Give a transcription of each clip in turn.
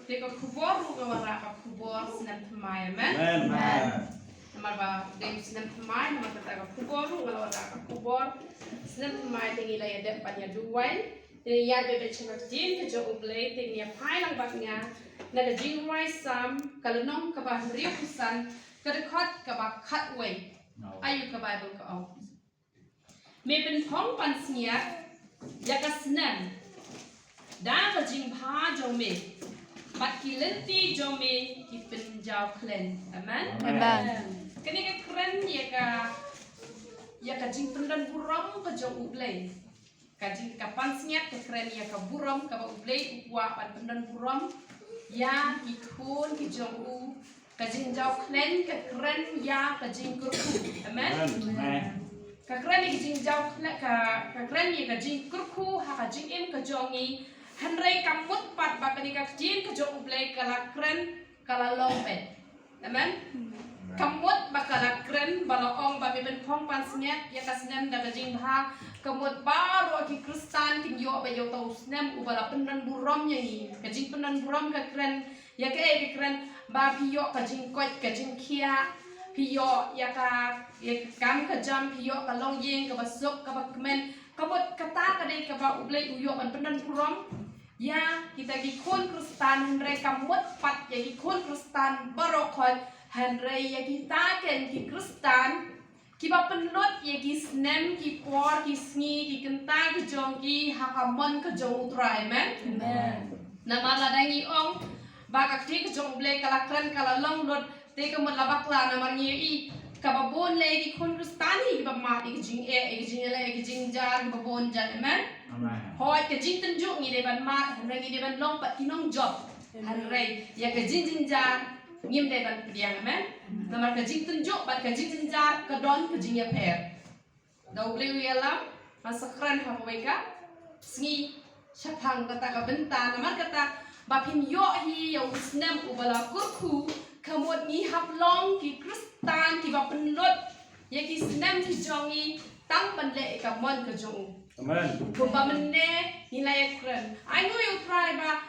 Teka kubor ruga waraka kubor snap pemai amen. Amen. Namar ba dem snap pemai namar kata kubor ruga waraka kubor snap pemai tingi la yadep panya duwai. Tingi ya bebe chengak jin ke jo ublay tingi ya pai lang baknya. Naga jing wai sam kalunong kabah riu kusan kadekot kabah cut way. Ayu ke Bible ke au. Meเป็นพ้องปันเสียยากระสนันด้ากระจิงพาจงเมบัดกิเลนตีจงเมที่เป็นเจ้าเคลนอาเมนกันนี่ก็เคลนยากระจิงเป็นดันบุรมก็จงอุบเลยกระจิงกับปันเสียก็เคลนยากระบุรมกับอุบเลยอุบว่าปันเป็นดันบุรมยากิคูนกิจงอูกระจิงเจ้าเคลนกับเคลนยากระจิงกรุบอาเมนKakran ni kajing jauh kakran ni kajing kurku ha kajing im kajongi hanrei kamut pat bakani kajing kajong ublay kalakran kalalongpet. Amen. Kamut bakalakran balaong babi ben pong pansnyat ya kasnem da kajing ha kamut baru ki kristan kin yo ba yo tau snem ubala penan burom yang kajing penan burom kakran ya ke kakran ba piyo kajing kot kajing kia piyo ya kam kejam piyo kalong yeng ke basuk ke bakmen kabut kata kadai ke ba ublay uyo ban penan purom ya kita gikun kristan henre kamut pat ya gikun kristan barokon henre ya kita ken ki kristan ki ba penut ya ki snem ki por ki sngi ki kenta ki jong ki hakamon ke jong utrai men amen nama ladangi ong ba kakti ke jong ublay kalakran kalalong lot Teka mo labakla na marngi kababon lagi kon kristani kibama ikjing ikjing ikjing jar kababon jan amen hoy kajing tunjuk ngi deban mat hanre ngi deban long pat kinong job hanre ya kajing jar ngim deban piang amen namar kajing tunjuk pat kajing jar kadon kajing ya per dau beli wialam masakran haweka sngi syapang kata kabenta namar kata bapin yo hi yo snem ubala kurku kamut ni haplong ki kristan ki ba penlut ya ki senam ki jongi tang panle ka mon ka jong amen ko ba menne nilai kren ai ngo yu try ba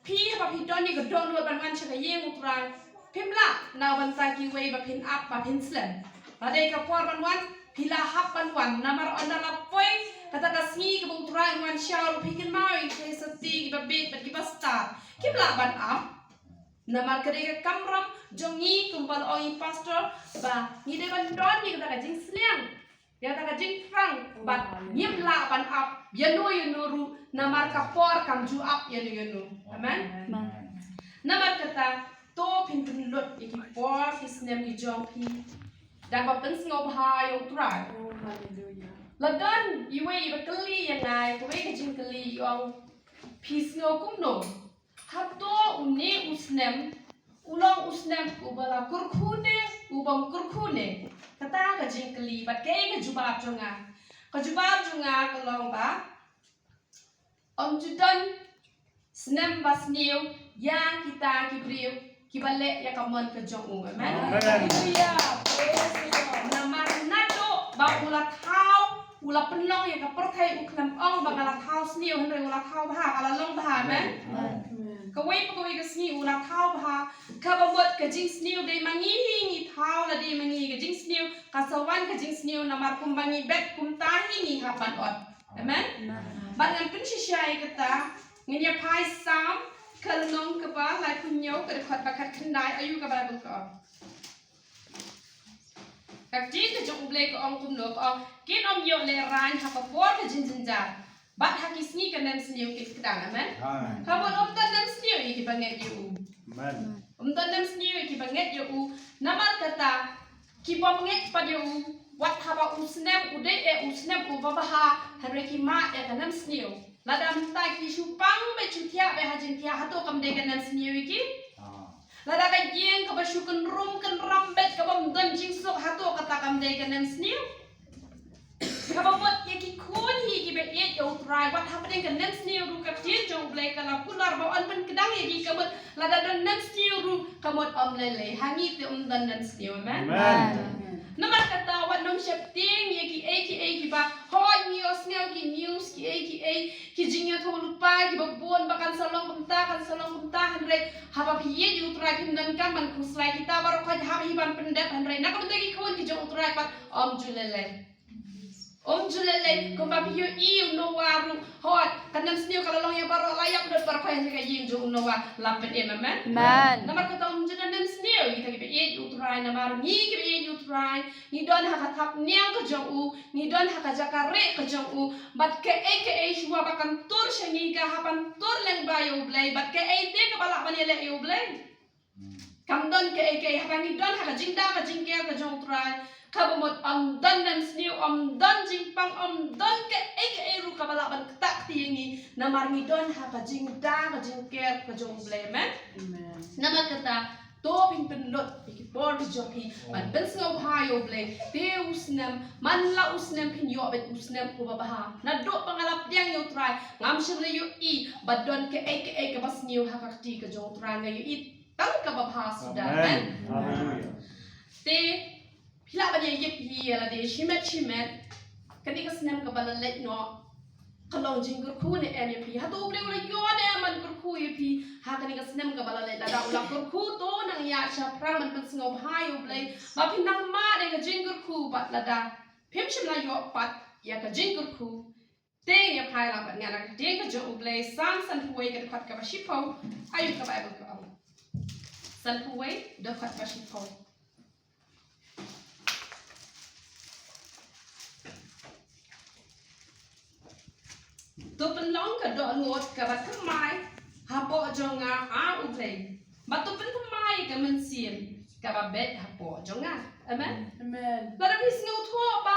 pi ba pi don ni ka don lo ban man cha ka yeng utrai pimla na ban ta ki wei ba pin up ba pin slen ba dei ka por ban wan pila hap ban wan namar andala poi kata ka sngi ka bu utrai wan shawl pikin mai ke sati ki ba bit ba ki ba start kimla ban up Namar kerja kamram jongi kumpal oi pastor ba ni deban don ni kata kajing sliang ya kata kajing frang ba nyim la ban up yanu yanuru namar kapor kam ju up yanu amen namar kata to pin lut iki por kisnem ki jong pi dan ba pen sngob ha yo try ladan iwe ibe kali yang ngai ko we kajing kali yong pi snow kum no Hato uni usnem ulang usnem ubala kurkune ubam kurkune kata kajing keli bat kay kajubab jonga kalong ba om judan snem basniu ya kita kibriu kibale ya kamon kajong amen haleluya namar nato ba ulat hau ula penong ya kaperthai uklam ong bangala thau sniu henre ula thau bha kalalong bha amen kawai pagawai ka sni ula thau bha kabamot ka jing sniu dei mangi ni thau la dei mangi ka jing sniu kasawan ka jing sniu namar kumbangi bet kumtahi ni hapan ot amen bangan pensisai kata ngenya pai sam kalnong ka ba lai punyo ka khot bakat khandai ayu ka ba ka Kak jing ka jong blek ong kum no ong kin om yo le ran ha pa por ka jing jar bat hakis ni kan nem sniu kit kedang amen kabon om tan nem sniu iki banget yu amen om tan nem sniu iki banget yu namar kata ki banget pa yu wat haba usnem ude usnem u babaha hanre ki ma ya kan nem sniu ladam ta ki supang be chutia be hajin tia hato kam de kan nem sniu iki Lada ka yen ka basu kan rum kan rambet ka bam dan jing sok hato kata kam de kan nem sniu ka bamot ye ki kun hi ki be ye yo try wat happening kan nem sniu ru ka jen jong blek ka la pular ba on ban kedang ye ki ka bot lada dan nem sniu ru ka mot om lele hangi te dan nem sniu amen Nama kata wat nom shapting ye ki ba hoi news ngau ki news ki jingya tho lupa ki ba bon bakan salong kumta hanre haba piye ju utrai kim dan kam man kuslai kita baru kha haba hiban pendep hanre nak benda ki khon ki jong utrai pat Om julele kumpa piyo iu no waru hot kanam sniu kalau long yang baru layak udah baru kau yang kayak jong no wa lampet amen. Namar kata om julele sniu kita ki utrai namar ni ki utrai ni don hakatap niang ke jong ni don hakajakare ke jong bat ke shua bakan tur shangi ka hapan tur leng bayo blay bat ke te ke balak manile yo blay kam don ke hapan ni don hakajingda ka jingke ke jong utrai kabumot don nam sniu don jingpang don ke ru kabalaban tak tiingi namar ni don hakajingda ka jingke ke jong blay amen. Namar kata Tobing penlot iki bor joki man bensngau hayo blay te usnam man la usnam pinyo bet usnam ko babaha na do pangalap yang yo try ngam shimle yo I badon ke bas new hakakti ke jong try nga yo I tang ka babaha sudah kan te pila ba ye hi la de shimet kani ka snam ka balalet no kalau jinggur ku ne em pi ha to ble ule yo ne man kur ku pi ha kani ka snam ka balalet da ulang kur ku to nang ya sha prang man bensngau hayo blay ba pinang ma de ka jinggur ku bat la da phim shim la yo pat ya ka jinggur ku te ya phai la bat ngana de ka jo blay sang san huai ka khat ka ba shipo ayu ka bible ka san huai de khat ba shipo tu penlong ka do ngot ka ba thamai ha po jonga ublay ba tu pen thamai ka men siem ka ba bet ha po jonga amen la da pis ngau tho ba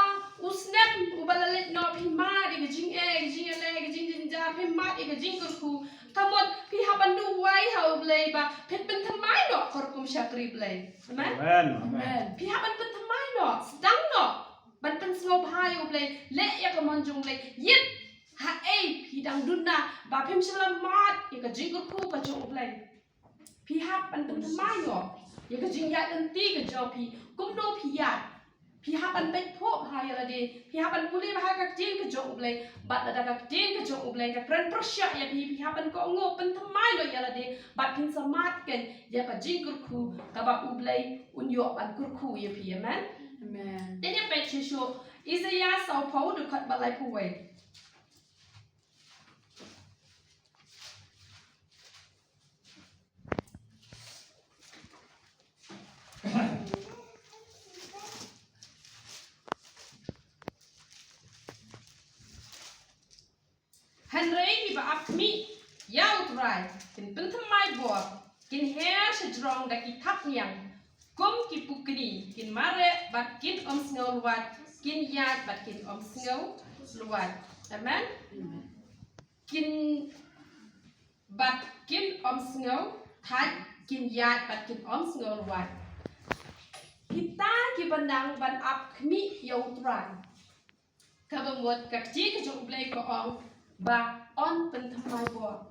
usnap ubalalet no pi ma de ga jing le ga jing ja pi ma de ga jing ku kamot pi ha ban du wai ha ublay ba pet pen thamai no kor kum shakri blay amen pi ha ban pen thamai no sedang no ban pen ngau hai ublay le ya ka mon jong le yit ha pidang dunna ba pim selamat ya ka jinggur ku ka jong play pi hap an tum mai yo ya ka jing ya dan ti ka jo pi kum no pi ya pi hap an bet pho ha ya la de pi hap an puli ba ka jing ka jong play ba da ka jing ka jong play ka pran prosya ya pi hap an ko ngo pen mai lo ya la de ba pin samat ken ya ka jinggur ku ka ba ublay un yo ban kur ku ya pi amen then ya bet shu Isaiah sau pho du khat ba lai pu wei Henry ba apmi yau try kin pentamai bor kin hair sedrong da ki thap nyang kum ki pukni kin mare bat kin sngow luat kin yat bat kin sngow luat amen kin bat kin sngow thaj kin yat bat kin sngow luat kita ki bandang ban apmi yau try kabamot kakji ka jong blay ko ba on pentamai bor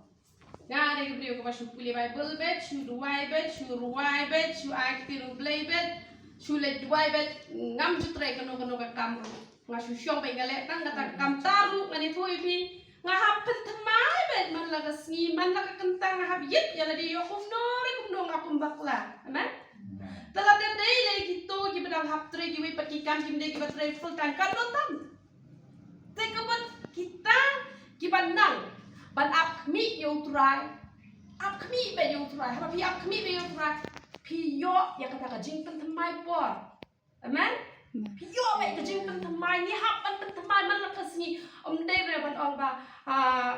nga de brio ko ba shu puli bible bet shu ruai bet shu akti ru blay bet shu le duai bet ngam ju tre kano ka kam nga shu shong be ngale tang kata kam taru ngani thui pi nga hap pentamai bet man la kasngi man la kentang nga hap yit ya la de yo kum no ngapum bakla amen tala de dei le kito ki bedang hap tre ki wi pati kam kim de ki ba tre full time kan no tam te kabat kita kibanang ban apmi yo try apmi be yo try ha pi apmi be yo try pi yo ya kata ka jing pen thamai por amen pi yo be ka jing pen thamai ni hap pen thamai man la kasni dei re ban ong ba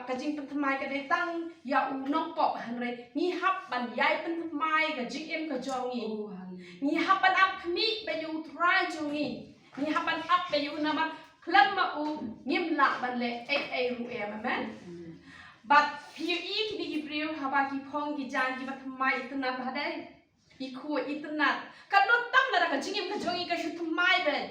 ka jing pen thamai ka dei tang ya u nok pop han re ni hap ban yai pen thamai ka jing em ka jong ni hap ban apmi be yo try jong ni hap ban up be yo na ban Lam ma ngim la ban le ru amen but piu kini ki priu haba ki phong ki jan ki bat mai itna ba dai ki khu itna kan no tam la ka jingim ka jongi ka shu mai ben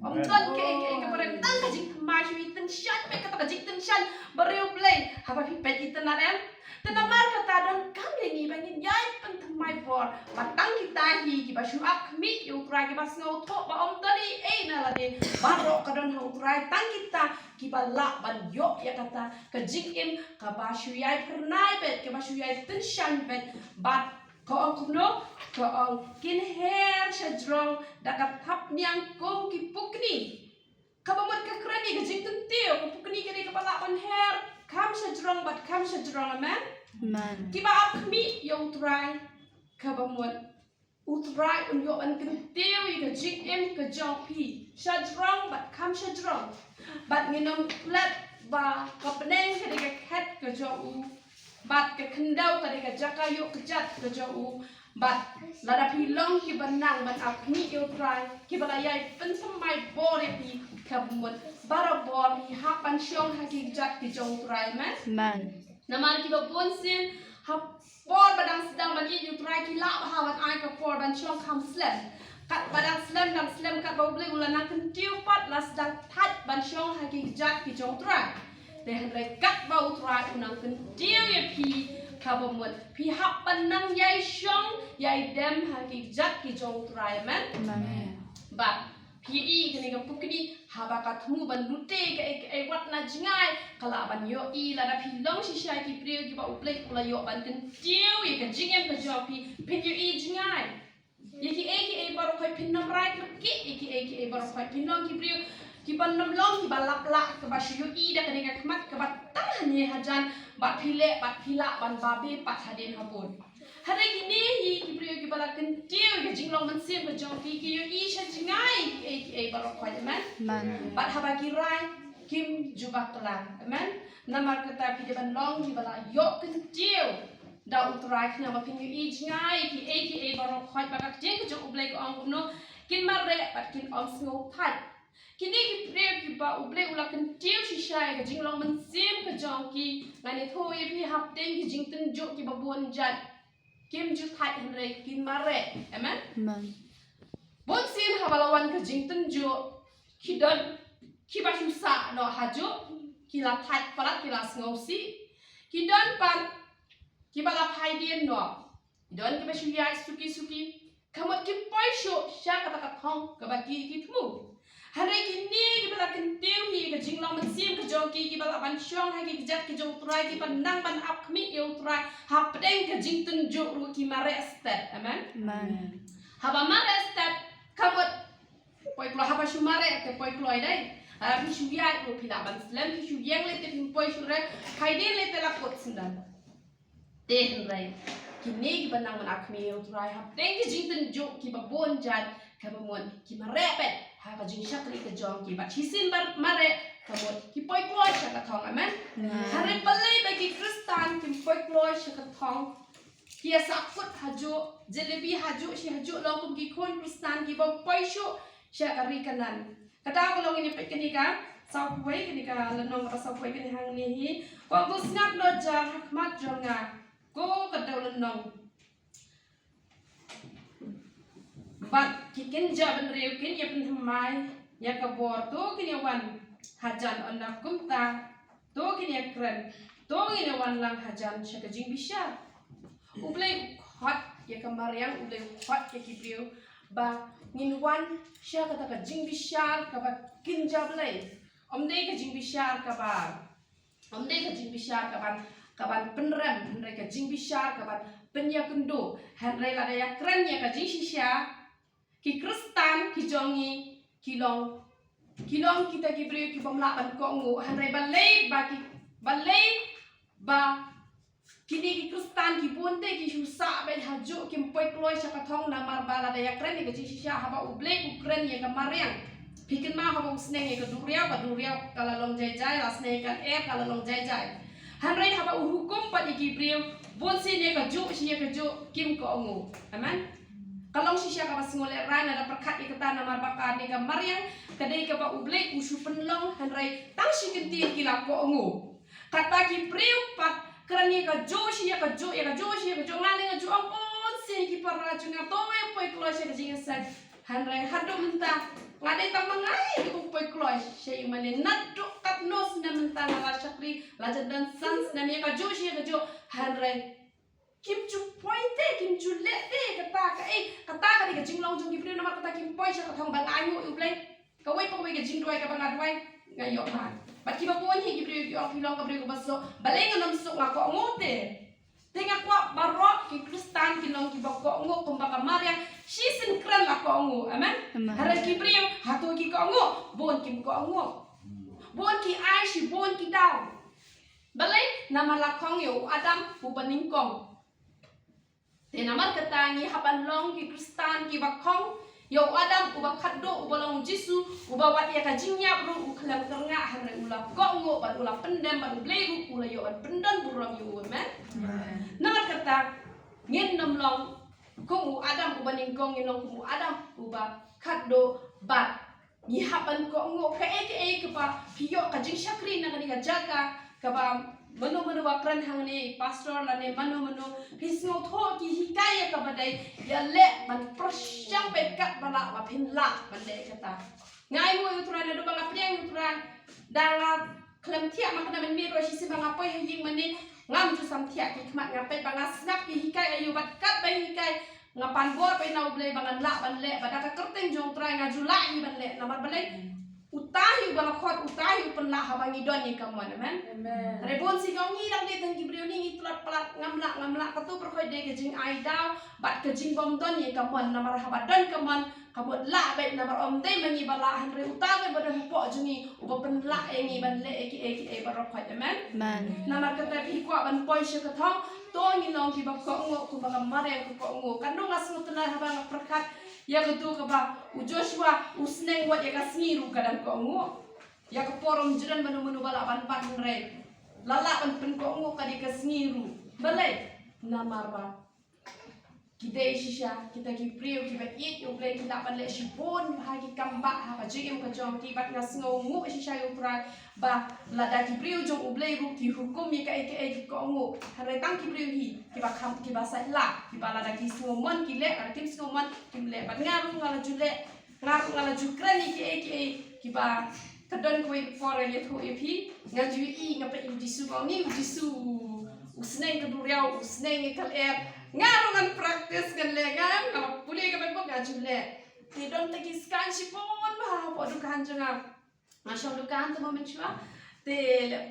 don ke ka pare tan ka jing mai shu itn shan be ka jing tan shan bariu play haba pi pet itna em tena mar ka ta don kam le ni bangin yai pan mai por batang kita hi ki ba shuak mi utrai ki ba snow tho ba om tadi na la de barok kadon ha utrai tang kita ki ba la ban yo ya kata ka jikim ka ba shuyai pernai bet ka ba shuyai tin shan bet bat ko ong kuno ko ong kin her shadrong dakat thap niang kom ki pukni ka ba mot ka krani ka jik tin tio ka pukni ka ka ba la ban her kam shadrong bat kam shadrong amen kiba akmi yo utrai ka ba mot utrai un yo an kin tio ka jik em ka jong pi shadrong bat kam shadrong bat nginom plat ba ka peneng ka ka khat ka jo u bat ka khendau ka ka jaka yo ka jat ka jo u bat lada pi long ki banang ban akmi yo utrai ki ba yai pen samai bo re pi ka mot barabor hi hapan syong ha ki jat ki jong utrai man namar ki ba ponsin ha por badang sedang ban yi utrai ki la ha wat ai ka por ban syong kham slem kat badang slem dang slem kat ba ble ulana kan tiu pat la sedang that ban syong ha ki jat ki jong utrai de han re kat ba utrai unang kan tiu ye pi ka ba mot pi hap ban nang yai syong yai dem ha ki jat ki jong utrai man ba PE kini ka pukini haba ka thumu ban lute ka ek wat na jingai kala ban yo I la da pilong si shai ki priyo ki ba uplek kula yo ban tin tiu ye ka jingem ka jo pi pin yo I jingai ye ki baro khoi pin nam rai ki ki baro khoi pin long ki priyo ki ban nam long ki ba lak lak ka ba shi yo I da kini ka khmat ka ba tang ne hajan ba phile ba phila ban ba be pat haden habon hari kini hi ki priyo ki bala kan tiu ye jinglong man sim ka jong ki yo I sha jingai baru khoi amen bat haba ki rai kim jubak telang amen namar kata pi deban long ki bala yo kan tiu da utrai khna ma pin yo I jingai ki baru khoi ba ka jeng ka jong ublai ko ong no kin mar re bat kin om sngo phat kini ki priyo ki ba ublai ula kan tiu shi shai ka jinglong man sim ka jong ki ngani tho ye pi hap teng ki jing tin jo ki ba bon jat kim ju thai hen re kin mar re amen bon sin habalawan ka jingten jo kidon kiba sa no hajo kila that palat kila sngosi kidon pan kiba la phai dien no kidon kiba shuyai suki kamot ki paisho sha kata ka thong ka ba ki thmu hare kini kiba la kentiu hi ka jinglong man sim ka jong ki kiba la ban syong ha ki jat ki jong trai ki pan nang ban ap khmi yo trai hap deng ka jingten jo ru ki mare stat amen haba mare stat kamot poi klo haba shumare ke poi kloi dai ara pi shuyai ro phila ban slam pi shuyang le te pin poi shure khaide le te la pot sindan te hen rai kini ki banang man akmi yo trai hap deng ki jingten jo ki ba bon jat ka ba mon ki mare pet ha ka jing shakri ka jong ki ba chisin bar mare ka mon ki poi kloi sha ka thong amen hare balai ba ki kristan ki poi kloi sha ka thong kia sakut hajo jelebi hajo si hajo long kum ki kon kristan ki ba poi sho sha ka ri kanan kata ko long ini pet kini ka sau poi kini ka lenong ka sau poi kini hang ni hi ko ko snap no jar hakmat jonga ko ka daw lenong bat kikin jaban rew kin ya pun thamai ya ka bor to kin ya wan hajan onna kumta to kin ya kren to kin ya wan lang hajan sha ka jing bisha ublai hot ya ka mariang ublai hot ya ki priu ba ngin wan sha ka ta ka jing bisha ka ba kin jablai omde ka jing bisha ka ba omde ka jing bisha ka ban penrem henry ka jing bisha ka ban penya kendo henry la ya kren ya ka jing shisha ki kristan ki jongi kilong kita ki priu ki bamla ban ko ngo henry balai ba kini ki kristan ki ponte ki susa ben hajo ki poi kloi sha ka thong na mar bala da ya kren ni ka ji sha haba uble ukren ye ka mariang pikin ma haba usneng ye ka duriau kala long jai la sneng kan kala long jai hanrai haba hukum pa ki priu bon si ne ka jo si ka jo kim ko ngo amen kalong si sha ka basngole ran ada perkat ikatan na mar bakar ni ka mariang kadai ka ba uble usu penlong hanrai tang si kentin ki la ko ngo kata ki priu pat kerani ka jo si ka jo ngale ka jo ampun si ki para junga towe poi kloi sha ka jinga san hanrai hado menta ngade tamangai ki poi kloi sha imane nadu kat nos na menta la shakri la jadan sans na mi ka jo hanrai kim chu pointe kim chu lete utra ka kata ka di ka jing long jung Gibril nama kata kim poi sa ka thong bang ayu ublay ka wai ka jing duai ka bang adwai ngayo man bat ki ba bon hi Gibril ki ong long ka Gibril ko baso balay ngam sok nga ko ngote Tengah kuat barok ki Kristen ki long ki bakok ngo kumbaga Maria sisin kran la ko ngo amen hara Gibril hatu ki ko ngo bon ki ko ngo bon ki ai si bon ki daw balai nama la kong yo Adam bu baning kong te nama kata ni haban long ki Kristen ki bakong yo Adam uba kaddo uba long Jisu uba wat ya ka jinya bro uklam ternga hara ula ko ngo ban ula pendem ban blegu ula yo ban pendan burang yo amen nama kata ngin nom long kong Adam uba ning kong ngin kong Adam uba kaddo bat ni haban ko ngo ka ke pa piyo ka jing syakri na ka jaga ka ba mano wakran hang ni pastor la ne mano hisno tho ki hikaya ka badai ya le man prosyang pe kat bala wa phin la bande kata ngai mo utra na do bala priang utra dala klam thia ma kana men mi ro si se banga poi hing mani ngam tu sam thia ki khmat ngape banga snap ki hikaya ayu bat kat bai hikai ngapan bor pe nau ble banga la ban le badaka kerteng jong tra ngajula hi ban le namar balai utahi bala khot utahi pen la habangi don ni kamon amen rebon si kau ni dang de tang Gibril ni itlat plat ngamla katu perkhoi de ke jing ai daw bat ke jing bom don ni kamon namar habat don kamon kabot la bet namar om te mangi bala han re utahi bodo po juni uba pen la engi ban le eki barokoi amen namar kata pi kwa ban poi se kathong to ni long ki bak ko ngo ku bang mare ko ngo kanu ngasmu tena habang perkat ya ketu ka ba Joshua usneng wat ya kasngiru kadang ko ngo ya ke porom jiran manu bala ban pan re lala ban pen ko ngo kadi kasngiru balai namar ba kita shisha kita ki priu ki bat it yo play kita ban le shipon bahagi kamba ha ka jing ka jong ki bat ngas ngo ngo shisha yo pra ba la da ki priu jong ublei ru ki hukum mi ka ki ko ngo hare tang ki priu hi ki ba kham ki ba sai la ki ba la da ki ngo mon ki le ka tim ngo mon ki le bat ngaru ngala jule ngaru ngala jukrani ki ba kadon ko for le thu pi ngaju i ngapa i disu ni disu usneng ka duriau usneng ka ngaru ngan praktis kan legan kalau pulih ke bebok ngaju le tidon tegi skan sipon bah po dukan janga masya dukan tu mencua te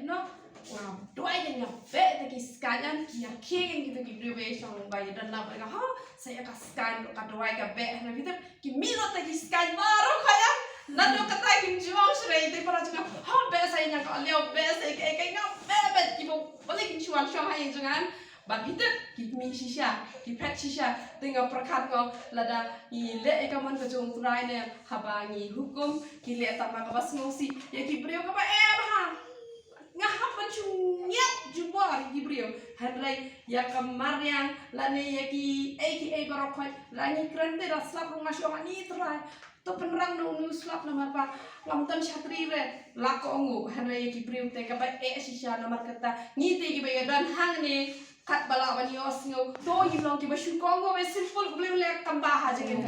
no wow doai kan ngabe tegi skanan kia king gitu gitu be song bayi dan lah mereka ha saya kaskan ka doai ka be na gitu ki milo tegi skan baru kaya lalu kata kim juang surai te para janga ha be saya nya ka leo be saya ke ngabe be ki bo boleh kim juang syong hai jangan Bab kita kimi shisha, ki pet shisha, tengah perkat kau lada i le ikaman kejong turai ne habangi hukum ki le tanpa kabas ngosi ya ki brio kapa ha ngahap pencungyat jubar ki brio hadrai ya kamarian lane ya ki barokoi lani krente raslap rumah syoma ni turai to penerang no nuslap nama apa lamtan syatri re lakongu hadrai ya ki brio te kapa shisha nama kata ngite ki bayadan hang ne kat bala bani osngo to yilong ki bashu kongo we simple blue lek tambah aja gitu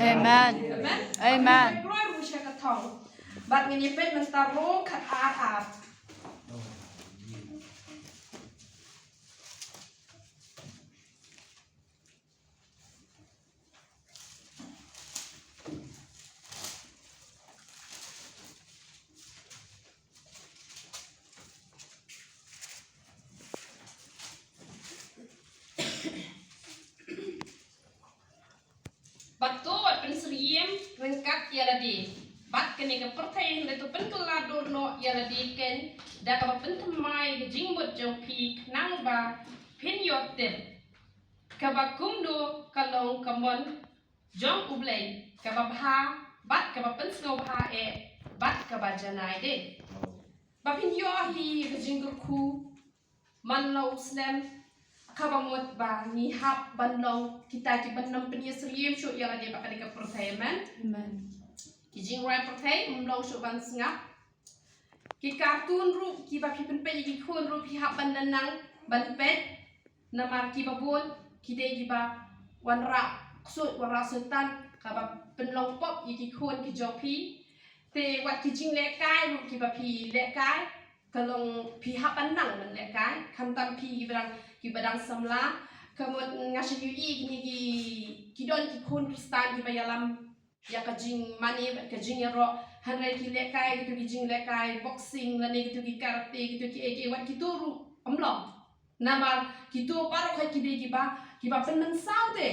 amen glory rusha ka thong bat ngini pet mentar ro kat ar Batot pensriem rengkat ya ladi bat kene ke pertai le to pentula dorno ya ladi ken da ka pentemai ke jingbot jopi nang ba pin yoten ka ba kumdo kalong kamon jong ublei ka ba bha bat ka ba pensno bha bat ka ba janai de ba pin yo hi ke jinggur ku man lo slam kabamot ba ni hap banlong kita ki banam penyesriem syo ya dia bakal ke pertaiman amen ki jing rai pertai umlong syo ban singap ki kartun ru ki ba pi pen pe ki khon ru pi hap bandanang ban pet namar ki babon ki de ki ba wanra sultan ka ba penlong pop ki khon ki jopi te wat ki jing le kai ru ki ba pi le kai kalong pi hap banang ban le kai kam tam pi ki badang samla kamut ngasih yui gini don ki kon Kristen ki bayalam ya ka jing mani ka jing ro hanrai ki lekai gitu ki jing lekai boxing lani gitu ki karate gitu ki wat ki turu amlong namar ki tu paro kai ki ba penang sau te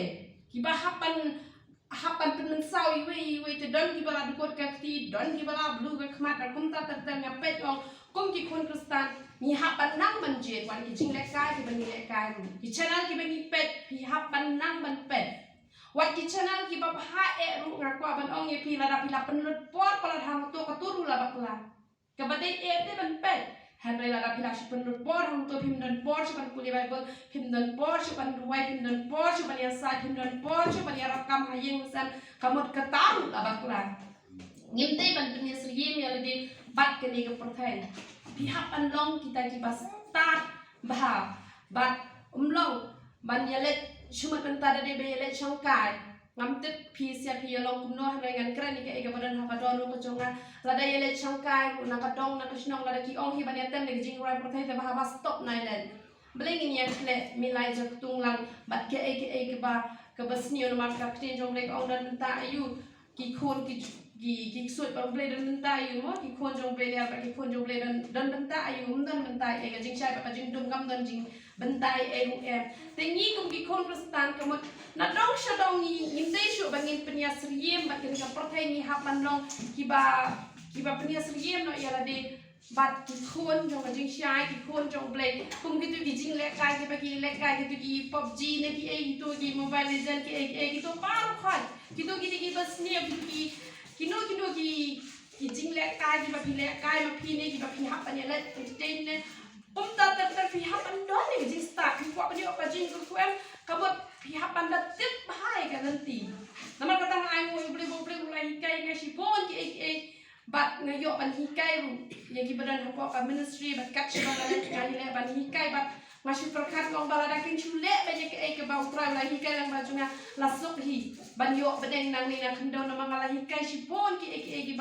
ki ba hapan penang sau iwe te don ki bala dukot ka ti don ki bala blu ka khmat ar kum ta ngapet ong kum ki kon Kristen ni hapan nang manjet wan ki jing lekai ki bani lekai ru ki channel ki bani pet pi hapan nang ban pet wat ki channel ki bab ha ru ngakwa ban ong ye pi la penlut por pala hang to ka turu la bakla ka badai te ban pet hanrai la pila si penlut por hang to pim dan por si ban kuli bible pim dan por si ban ruai pim dan por si ban yasa pim dan por si ban yarap kam hayeng san kamot kataru la bakla ngimte ban dunia seriem ya ledi bat ke ni ke perthai pihak anlong kita ki bas start bah bat umlong ban yalet Cuma bentar dari belet sangkai, ngamtet pisia long kuno dengan keren ni ke badan hapadon ko jonga lada yelet sangkai nak kadong nak snong lada ki ong hi baniatem le jing rai pertai te bahaba stop nailen belengin yang kle milai jak tunglang bat ke ba ke basnio mar ka ktin jong le ong dan ta ayu ki khon ki suit ba ble dan ta ayu mo ki khon jong ble ba ki khon jong ble dan ta ayu dan ta ka jing sai ba jing dum gam dan jing bentai tengi kum ki kon Kristen kamot na dong sha dong ni imdei shu bangin penya seriem bakin ka perthai ni hapan dong kiba penya seriem no yala de bat ki kon jong jing shai ki kon jong play kum gitu ki jing lekai ki bagi lekai gitu ki PUBG ne ki gitu ki Mobile Legend ki gitu paru khat gitu ki bas ni ki kino ki jing lekai ki bagi lekai ma phi ne ki bagi hapan yala ten ne Umta pihak anda ni jing start buat benda apa jing kuem kabut pihak anda tip bahai kan nanti. Nama kata ngai boleh mulai hikai ngai sipon ki bat ngayok ban hikai ru yang ki badan apa ka ministry bat kat sebala kali le ban hikai bat masih perkat long bala dakin chule banyak ke bau trai mulai hikai lang bajunga lasuk hi ban yok bedeng nang ni nak kendau nama ngala hikai sipon ki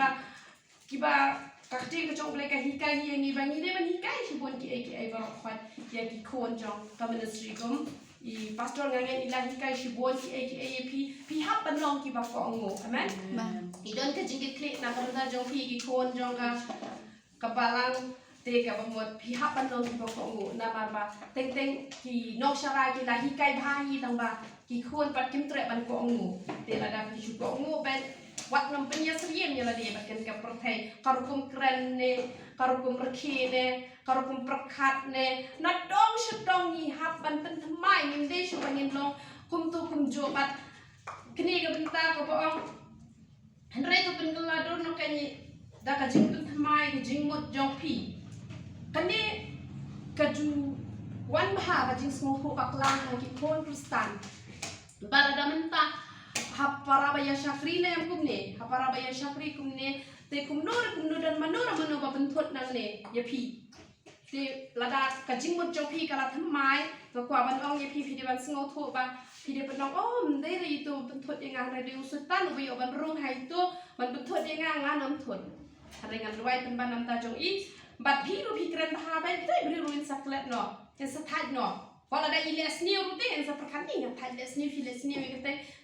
ba kakti ke jong bleka hikai yang ni bangi de ban hikai sipon ki barok fat ya ki kon jong ka ministry kom I pastor ngangen ila hikai sipon ki pi hap ban long ki ba ko ngo amen I don ka jing klik na ka jong pi ki kon jong ka balang te ka bamot pi hap ban long ki ba ko ngo na ba teng ki nok shara ki la hikai bhahi tang ba ki kon pat kim tre ban ko ngo te la da ki ko ngo ben wat nom penya seriem ya la dia bakan ka perthai karukum keren ne karukum rekhi ne karukum perkhat ne na dong sedong ni hap ban pen thamai nim de shu bangin long kum tu kum jo bat kini ka benta ko boong hanre to pen kelado no kani da ka jing pen thamai ka jing mot jong pi kani ka ju wan bha ka jing smo ho paklang ki kon Kristen balada menta haparabaya syakri ne yang kumne haparabaya syakri kumne te kumnur dan manura ba bentot nang ne ya pi te lada kajing mut jong pi kala thamai to kwa ban ong ya pi de ban sngo tho ba pi de ban ong dei ri tu bentot yang ngah de usutan ubi ban rung hai tu ban bentot yang ngah nam thot harengan ruai temban nam ta jong I bat pi ru pi kren ha ba te bri ruin saklet no en sathaj no Kalau ada iles ni urut yang seperti ni, yang tadi les ni, files ni,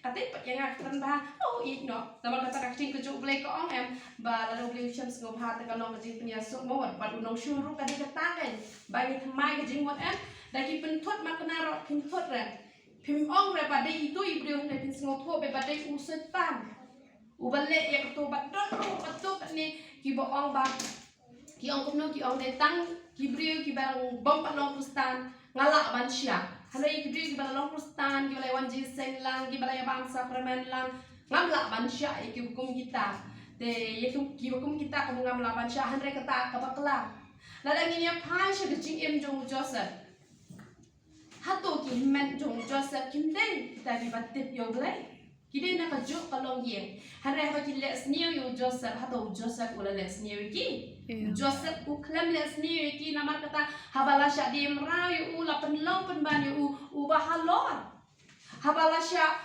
kata yang akan bah, oh no, nama kata kacing kejuk boleh kau em, bah lalu beli ucap senggup hati kalau kacing punya semua, pada unang syuruh kadi ketangan, bagi temai kacing buat em, dari pentut makan narok pentut ren, pemong pada itu ibu dari pensenggup tu, pada usetan, ubalik yang ketubat don, betul ni kiboong bah, kiong kuno kiong datang, kibriu kibang bom palong Kristen. Ngalak manusia. Hari ini kita balong Kristen, kita lewan jiseng lang, kita balaya bangsa Fremen lang, ngamlak manusia iki hukum kita. Te iki hukum kita kamu ngamlak manusia hari kata kapakla. Ladang ini apa sih kecing em jong Joseph. Hatu ki men jong Joseph kimdeng kita dibatip yo glai. Kita nak kajuk kalong yang hari apa kita les new yo Joseph hatu Joseph ulah les new iki. Joseph uklam les new iki nama kata habalasya di merayu ula penlau penban yo bahalor. Habalasya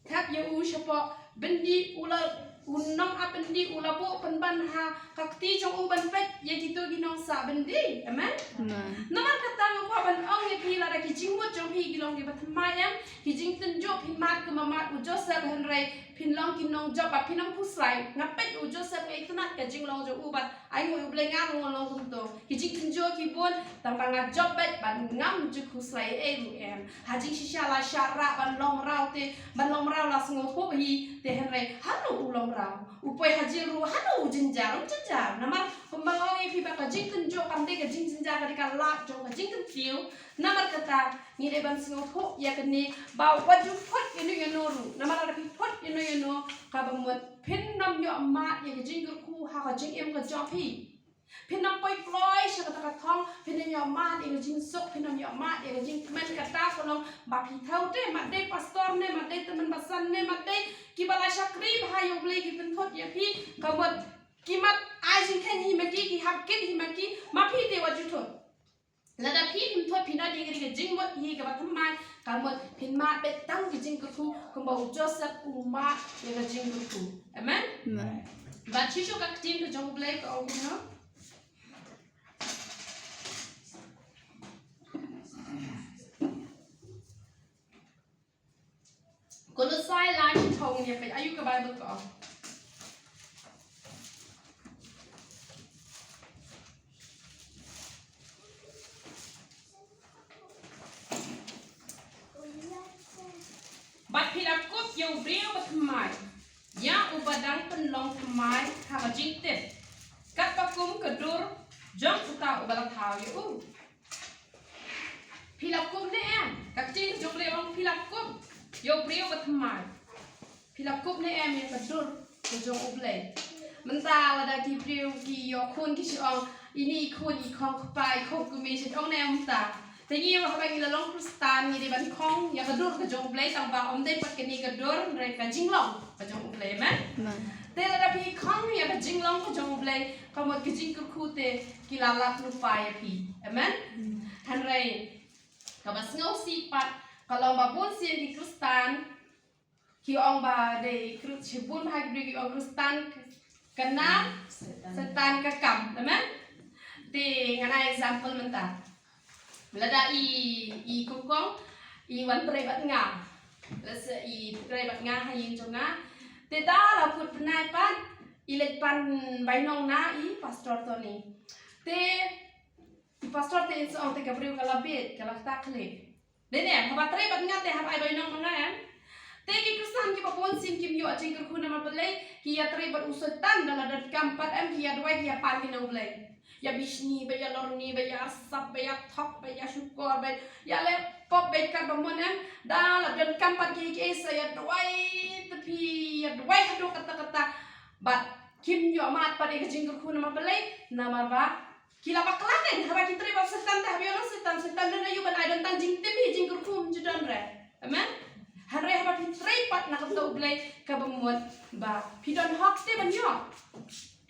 tap yo siapa bendi ula unang apendi ula bo penban ha kakti jong uban pet ya gitu ginong sa bendi amen nama kata ngapa ban ong ye pila da kijing mot jong hi gilong di batmayam kijing tenjo พินมาดก็มาอุโจเซฟเฮนเรย์พินลองกินนองจอบพินน้ำผู้ใส่งับเป็ดอุโจเซฟไอ้ขนาดกับจิงลองจะอุบัติไอ้งูอุบเลยงามงูลองทุ่มโตกิจิกินโจกิบวนต่างงานจอบเป็ดบันงามจุกุใส่เอรูเอ็มหาจิงชิชาลาชาระบันลองเราเตบันลองเราลาสงบฮีเตเฮนเรย์ฮันนูอุลองเราอุปยหาจิรูฮันนูจินจารุจินจาร์นามาpembangun yang pihak kajing tunjuk pandai kajing senja ketika lak jong kajing kecil nama kata ni depan sengok ya kini bawa baju pot ini yang noru nama ada pot ini yang no kabamut pin nam yo mat ya kajing kerku ha kajing em kejopi pin nam poi ploy sekata katong pin nam yo mat ya kajing sok pin nam yo mat ya kajing men kata kolong bapi tahu deh mat deh pastor ne mat deh teman basan ne mat deh kibala syakri bahayo beli kita pot ya pi kabut kimat ajin kan himaki ki hakkin himaki ma phi de waju thot lada phi him thot phina de gri ke jingmot hi ka bathamai kamot phin ma be tang ki jing ku kumba joseph uma ye ka jing ku amen ba chisho ka jing ku jong blai ko no Kolosai lai thong ye pe ayu ka bible koบัดพิลักกุบอยู่เรียวบัดทำไมยาอุบดังเป็นลองทำไมหาจิงเต็ดกัดปะกุ้มกระดูรจงสุตาอุบลังเท้าอยู่พิลักกุบเนี่ยกับจิงจงเรียวพิลักกุบอยู่เรียวบัดทำไมพิลักกุบเนี่ยมีกระดูรก็จงอุบเลยมันตาละได้ที่เรียวกี่ยอคนที่ชื่ออีนี่คนอีกของไปคนกูมีฉันเอาแนวมันตาแต่ยี่ว่าเขาไปกินลองคริสตันยี่ในบ้านคองอยากกระโดดกระจงเปลย์ต่างบ่าวอมได้ปัดกันนี่กระโดดเรื่องกระจิงลองกระจงเปลย์ไหมแต่ระดับพี่คองอยากกระจิงลองกระจงเปลย์เขาหมดกระจิงกระคู่เตะกีฬาลักลูกไฟพี่เห็นไหมฮันเรย์เขาบอกสงบสีปัดเขาลองบ่าวบุญเสียงที่คริสตันที่องบ่าวได้คริสชิบุญให้บริกิองคริสตันกันน้ำสตันกระกำเห็นไหมที่งานไอ้ example มันตาLada i kungkong i wan tray bat nga lasa i tray bat nga hayin jonga te da la put penai pan i let pan bainong na i pastor toni te pastor te so te gabriel kalabet kalakta khle dene haba tray bat nga te haba ai bainong nga yan te ki kristan ki papon sim kim yo aching kurkhuna ma balai ki ya tray bat usotan dala dat kampat am ki ya dwai ki ya pan ki no balai ya bisni be ya lorni be ya sap be ya thok be ya syukur be ya le pop be kan bamonem da la dan kampat ki ke sa ya dwai tepi ya dwai hadu kata-kata bat kim yo mat pade ke jingkur khuna ma belai nama ba kila baklaken haba ki tri ba setan ta biolo setan dan ayu ban ai dan tang jing tepi jingkur khum judan re amen hare haba ki tri pat na ka belai ka bamot ba pidon hok te ban yo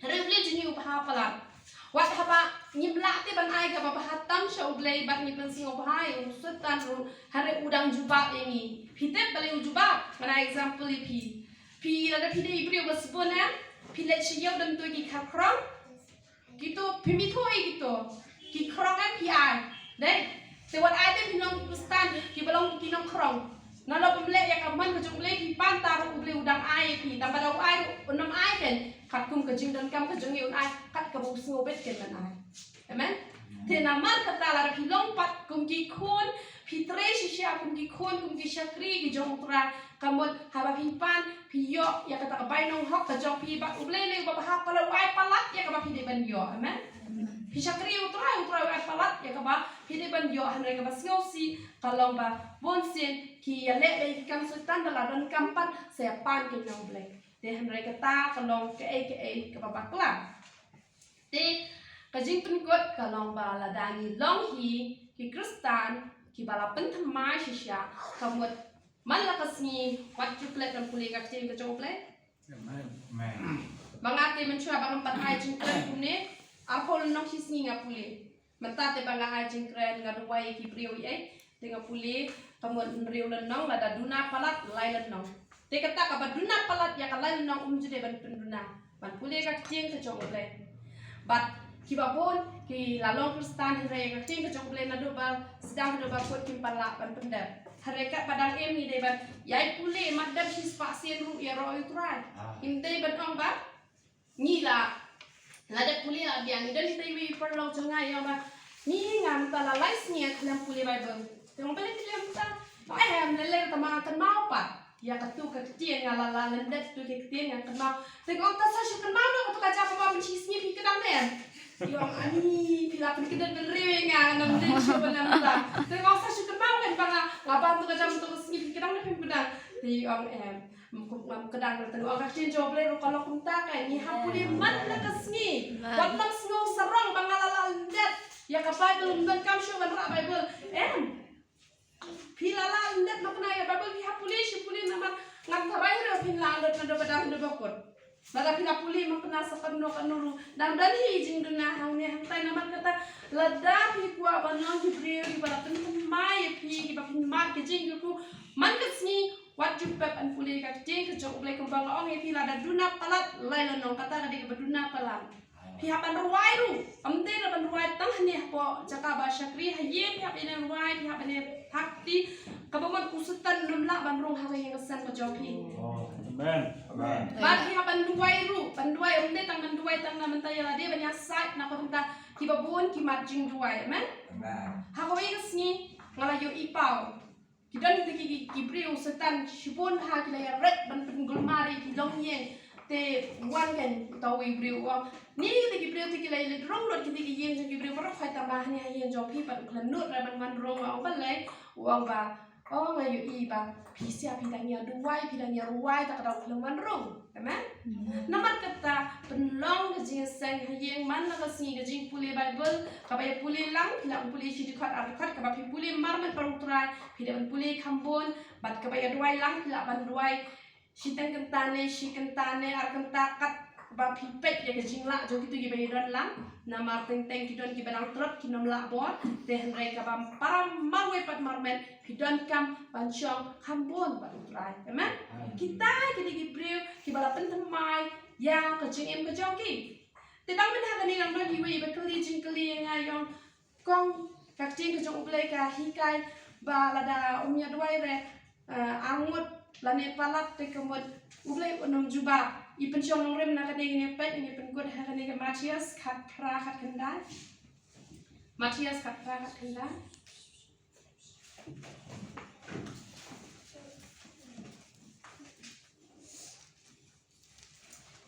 hare belai jini upha palat Wat haba nyibla te ban ai ka bahatam sya ublay bat ni pensing obhai usutan hare udang jubab ini pitep bale jubab mana example pi la pi dei brio basbona pi le chiyo dan tu ki khakrong gitu pimi thoi gitu ki krong ai pi ai dei te wat ai te pinong kustan ki balong ki nong krong na lo pemle ya kaman ka jumle pi pantar ublay udang ai pi tambah dau ai unam ai ken kat kum ke jing dan kam ke jing yun ai kat ke bau ngobet ke dan ai amen te namar kata la pi lompat kum ki khun pi tre shisha kum ki khun kum ki shakri ki jong tra kamot haba pi pan pi yo ya kata ka bai nong hok ka jong pi ba uble le ba ha pala wai palat ya ka ba pi de ban yo amen pi shakri utra wai palat ya ka ba pi de ban yo han re ka ba sngosi kalong ba bonsen ki ya le be kam sultan dala don kampat se pan ke nong ble te han rai kata kalong ke ke babak la te kajing penkot kalong bala dani long hi ki kristan ki bala pentamai shisha kamut mala kasni wat chuklet dan puli ka tin ka choklet mangate menchua bang empat ai chuklet pune apol nok hisni nga puli mentate bang ai chuklet nga duai ki prioi ai tenga puli kamut riu lenong la duna palat lai lenong te kata ka baduna palat ya kalai nong jude ban penduna ban pule ka cing ke chokle bat ki babon ki lalong kristan re ka cing ke chokle na do ba sedang do ba pot kim pala ban pendar Harekat padang ni debat yai pule madam his pasien ru ya roy try imte bat ong ba ni la ada pule la biang dan kita wi perlu jangai yang ba ni ngam ta la lais ni kalam pule bai bang tengok balik dia ta am lele ta ma kan mau pa ya katu ka tien ngala la lendet tu ke tien yang kan mau tengok ta sa shu kan mau no ka ja pa ma chis ni pi kadang nen yang ani pila pen kita denri nga nam den shu banam ta tengok sa shu kan mau kan bang ngapan tu ka jam tu sni pi kadang nen pedang ti ong kadang tertentu orang kecil job le kalau kunta kan ni hapuli man na kasni watam sngo sarang bangalala ndet ya kapai belum dan kam shu ban ra bible pila la ndet makna ya bible ki hapuli nama ngantarai ro pila ndet na badang do bakot Lada pila puli makna sakano kanuru dan hi jing duna hang ne hang tai naman kata lada pi kwa banong ki priori para pen mai pi ki ba pin mar ke jing ku man kasni wat ju pep an puli ka jing ke jok blai kembang ong e pila da duna palat lai la nong kata ka de ba duna palat pi hapan ruai ru amte ra ban ruai tang ne po jaka ba syakri haye pi hapan ruai pi hapan hakti kabamon kusutan numla ban rong ha yang kesan ko joki Amen. Bagi hapan duai ru, panduai umde tang manduai tang na mentaya la dia banyak site na ko tenta kibabun kimajing duai, amen. Hakawai kesni ngalayo ipau. Kidan kita kibriu setan shibun ha kila ya red ban penggulmari kilong yeng te wan kan tawi briu wang ni kita kibriu te kila ile rong rot kita yeng jeng kibriu baru khai tambah ni yeng jopi pan klanut ra ban man rong wang balai wang ba oh ngayo iba pisia pidanya duai pidanya ruai tak ada keluman rong amen namar kata penlong gejing sang hayeng man na kasni gejing puli bible kabaya puli lang hilang puli sidikat arkat kabapi puli marmet parutrai pidaman puli kambon bat kabaya duai lang hilang ban duai siteng kentane arkan takat bapi pet ya gejing la jo gitu gibay don lang namar teng kidon gibanang trot kinom la bon teh rai kabam param marwe pat marmet pidon kam bansyong kambon parutrai amen kita gibriu kibala pentemai yang kejing em kejoki tedang men hagan yang don hiwi bekeli jingkeli yang ayong kong kakjing kejong ublai ka hikai balada umya duai re angut lane palat te kemot ublai unum juba i pensyong nong rem na kadeng ni pet ni pengkut hagan ni Matias kat pra kat kendai Matias kat pra kat kendai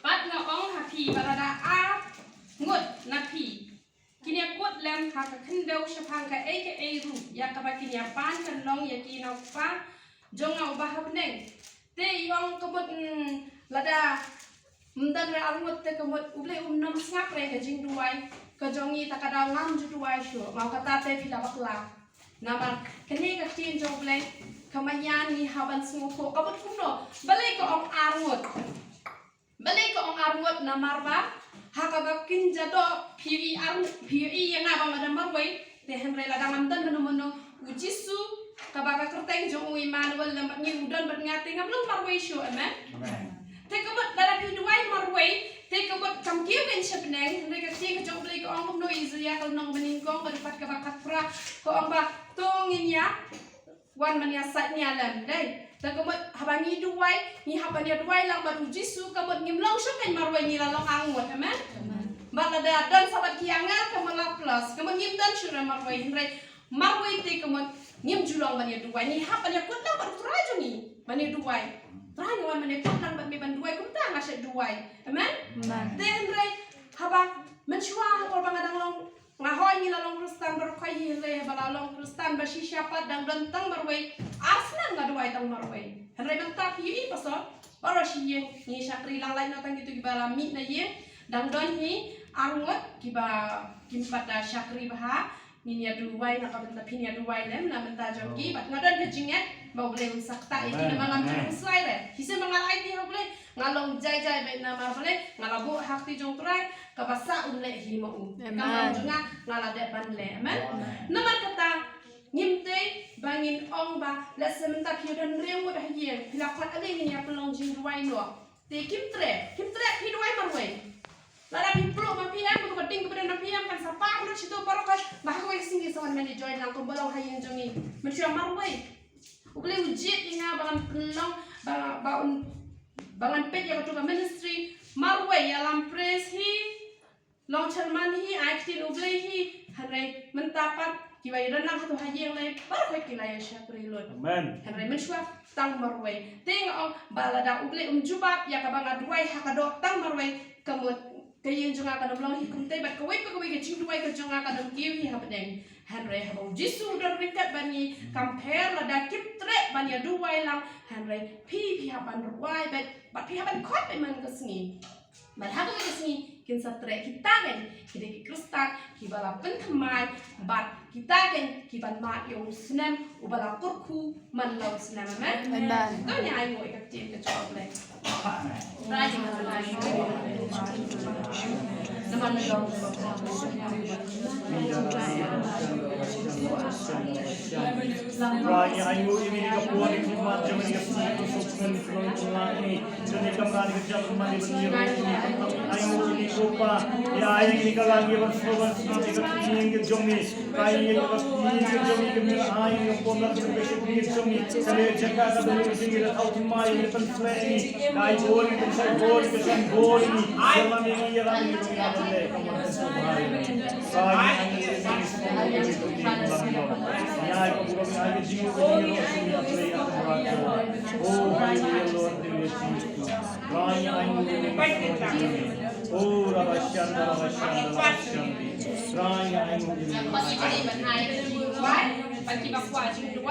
Pat nga ong hapi balada a ngut napi kini kut lem ha ka kendau syapang ka ru ya ka ba kini pan kan long ya kini pa jong au ba habneng te yong kebut lada mdan ra armut te kebut uble nom snap re ka jing duai ka jongi takada ngam ju duai shu mau kata te pila bakla nama kini ka tin jong ble kamayan ni haban smuko kebut kuno balai ko ong armut namar ba hakabakin jado piri yang abang ada marwai tehen rela dangan dan menu ujisu kabaka kerteng jong Emmanuel lambat ni udan bat ngate ngablong marwai shu amen te kabut dara di duai marwai te kabut kam kiu ben shapneng mereka ting jong blai ko ong no izya kal nong bening kong beripat kabaka pra ko ong ba tongin ya wan mania satnya lam dai Takut habangi duai, ni habania duai lang baru jisu, kabut ngimlong syukai marwai ni lalong angwat, amen. Balada dan sabat kiangar kemala plus, kabut ngim dan syura marwai hindrai marwai te kabut ngim julong bania duai ni habania kut lang baru terajo ni bania duai. Terajo wan bania kut lang bat meban duai kumta ngasih duai, amen. Te hindrai haba mensyua hapor bangadang long ngahoy ni lalong krustan berkai hindrai balalong krustan basi siapa dan tang marwai. Asnan ngaduai tang marwai. Henry mentap hi pasal oroshi ni syakri lang lain natang gitu gibala mit na ye dang don hi arngot giba kimpada syakri baha ni nia duai nak benta pinia duai lem na menta jogi bat ngadon kejinget bau boleh sakta iki na mangam slide re hise mangal IT ha boleh ngalong jai bet na mar boleh ngalabu hakti jong trai ka basa unle hi mo kamang junga ngalade banle amen nomor kata ngimte bangin ong ba la sementap hidan rewu dah yeng hilakot ale ni ya pelong jing duai no te kimtre hiduai marwai lara piplo ma PM ko ding ko na PM kan sapa ko chito paro ka bahwa singi sawan mani join na ko bolong hayeng jongi mensia marwai ublay ujit inga bangan pelong bangan pet yang tu ministry marway alam praise hi long charman hi actin ublay hi hanrai mentapat kiwai renang tu hayeng lay barkoi kilaya syaprilun Amen. hanrai mensuap tang marway ting ong balada ublay jubab ya kabang adwai hakadok tang marway kamut kayen jonga kadam long hi kumte bat kawai ke cingduai ke jonga kadam kiu hi habdeng hanrai habong jisu dar rikat bani compare lada kitre bani duai lang hanrai pi haban ruai bat pi haban khot pe man kesni bat habu kesni kin satre kita kan kita ki kristan ki bala pentemai bat kita kan ki ban mat yong senam ubala kurku man law senam amen to ni ai mo ikak tin ke job le rai ni rai zaman lo Raya ayu ini kapuan di rumah zaman yang sibuk sukses dengan ini jadi kembali ke jam kembali berniat ini ayu ini lupa ya ayu ini kalau dia bersobat nanti ketinggian ke jomi ayu ini ketinggian ke jomi kemudian ayu yang pomlar sebesar ini jomi kalau jaga kalau ini kita tahu mai ini penting ini ayu gol ini saya gol ini zaman ini ya lagi ini ada lagi kembali sebagai ayu ini ya bukan hanya jiwa ini yang play atau oh hallelujah Lord terima kasih raya ayu oh rabashan raya ayu Pagi-pagi ban hai, bagi bakwa